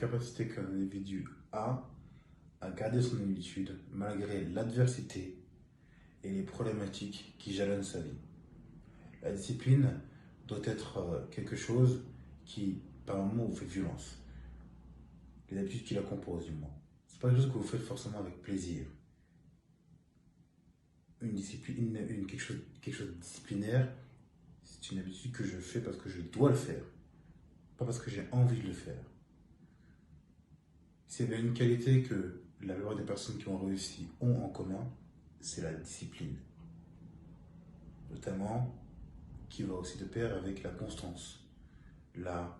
capacité qu'un individu a à garder son habitude malgré l'adversité et les problématiques qui jalonnent sa vie. La discipline doit être quelque chose qui, par moments, vous fait violence. Les habitudes qui la composent, du moins. Ce n'est pas quelque chose que vous faites forcément avec plaisir. Une discipline, quelque chose de disciplinaire, c'est une habitude que je fais parce que je dois le faire, pas parce que j'ai envie de le faire. S'il y avait une qualité que la plupart des personnes qui ont réussi ont en commun, c'est la discipline. Notamment, qui va aussi de pair avec la constance. La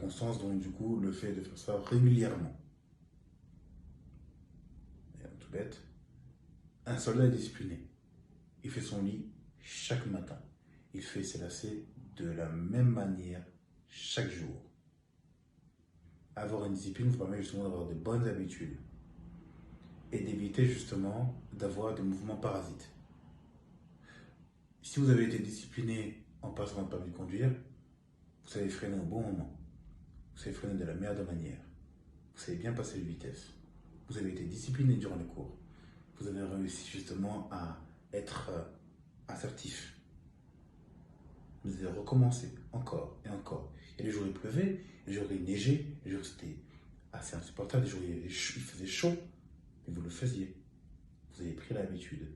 constance, donc du coup, le fait de faire ça régulièrement. Et tout bête, un soldat est discipliné. Il fait son lit chaque matin. Il fait ses lacets de la même manière chaque jour. Avoir une discipline vous permet justement d'avoir de bonnes habitudes et d'éviter justement d'avoir des mouvements parasites. Si vous avez été discipliné en passant votre permis de conduire, vous savez freiner au bon moment. Vous savez freiner de la meilleure manière. Vous savez bien passer les vitesses. Vous avez été discipliné durant les cours. Vous avez réussi justement à être assertif. Vous avez recommencé encore et encore. Et les jours il pleuvait, les jours il neigeait, les jours c'était assez insupportable, les jours il faisait chaud, mais vous le faisiez. Vous avez pris l'habitude.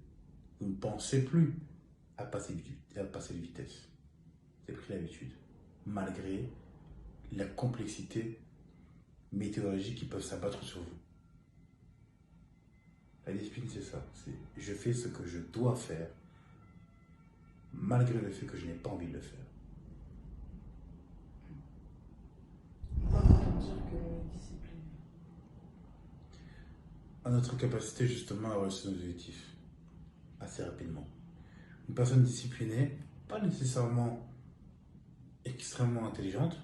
Vous ne pensez plus à passer les vitesses. Vous avez pris l'habitude, malgré la complexité météorologique qui peuvent s'abattre sur vous. La discipline, c'est ça. C'est je fais ce que je dois faire, malgré le fait que je n'ai pas envie de le faire. Pourquoi peut-on dire que discipline? À notre capacité justement à réussir nos objectifs assez rapidement. Une personne disciplinée, pas nécessairement extrêmement intelligente,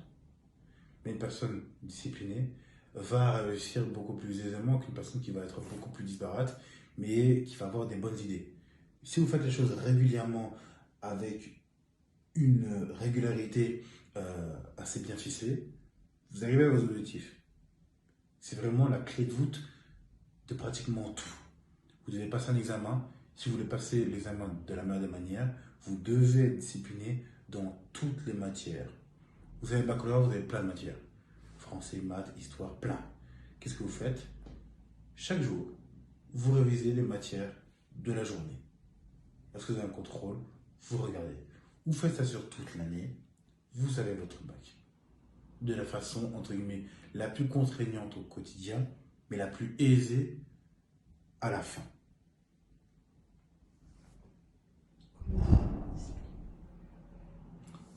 mais une personne disciplinée va réussir beaucoup plus aisément qu'une personne qui va être beaucoup plus disparate, mais qui va avoir des bonnes idées. Si vous faites les choses régulièrement avec une régularité assez bien ficelée, vous arrivez à vos objectifs. C'est vraiment la clé de voûte de pratiquement tout. Vous devez passer un examen. Si vous voulez passer l'examen de la meilleure des manières, vous devez être discipliné dans toutes les matières. Vous avez baccalauréat, vous avez plein de matières. Français, maths, histoire, plein. Qu'est-ce que vous faites? Chaque jour, vous révisez les matières de la journée. Lorsque vous avez un contrôle, vous regardez. Vous faites ça sur toute l'année, vous avez votre bac. De la façon, entre guillemets, la plus contraignante au quotidien, mais la plus aisée à la fin.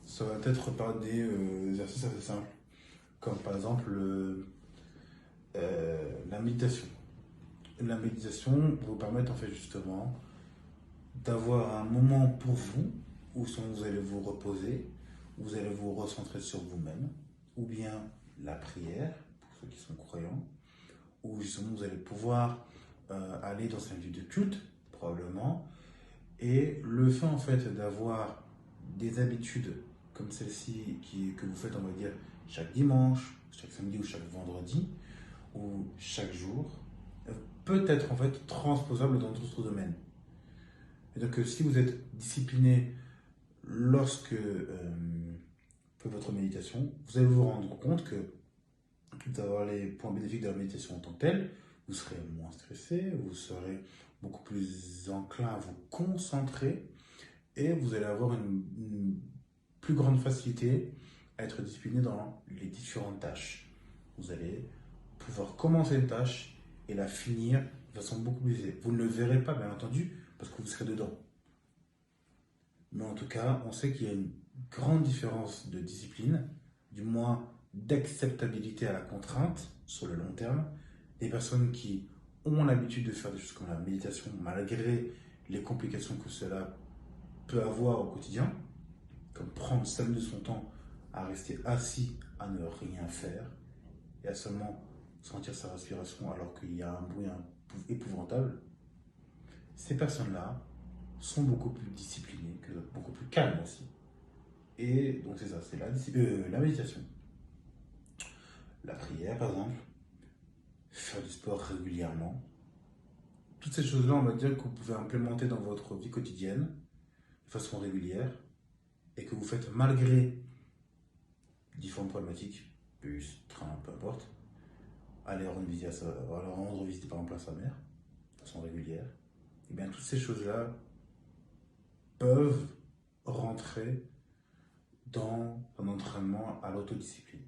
Ça va être par des exercices assez simples, comme par exemple la méditation. La méditation va vous permettre en fait justement d'avoir un moment pour vous où vous allez vous reposer, vous allez vous recentrer sur vous-même, ou bien la prière, pour ceux qui sont croyants, où justement vous allez pouvoir aller dans un lieu de culte, probablement, et le fait en fait d'avoir des habitudes comme celle-ci que vous faites, on va dire, chaque dimanche, chaque samedi ou chaque vendredi, ou chaque jour, peut être en fait transposable dans d'autres domaines. Et donc si vous êtes discipliné lorsque vous faites votre méditation, vous allez vous rendre compte que d'avoir les points bénéfiques de la méditation en tant que telle, vous serez moins stressé, vous serez beaucoup plus enclin à vous concentrer et vous allez avoir une plus grande facilité à être discipliné dans les différentes tâches. Vous allez pouvoir commencer une tâche et la finir de façon beaucoup plus aisée. Vous ne le verrez pas, bien entendu, parce que vous serez dedans. Mais en tout cas, on sait qu'il y a une grande différence de discipline, du moins d'acceptabilité à la contrainte sur le long terme. Des personnes qui ont l'habitude de faire des choses comme la méditation, malgré les complications que cela peut avoir au quotidien, comme prendre 5 minutes de son temps à rester assis, à ne rien faire, et à seulement sentir sa respiration alors qu'il y a un bruit épouvantable, ces personnes-là sont beaucoup plus disciplinées, beaucoup plus calmes aussi. Et donc c'est ça, c'est la méditation. la prière par exemple, faire du sport régulièrement. Toutes ces choses-là, on va dire que vous pouvez implémenter dans votre vie quotidienne de façon régulière et que vous faites malgré différentes problématiques, bus, train, peu importe, aller rendre visite, rendre visite par exemple à sa mère de façon régulière. Et bien toutes ces choses-là peuvent rentrer dans un entraînement à l'autodiscipline.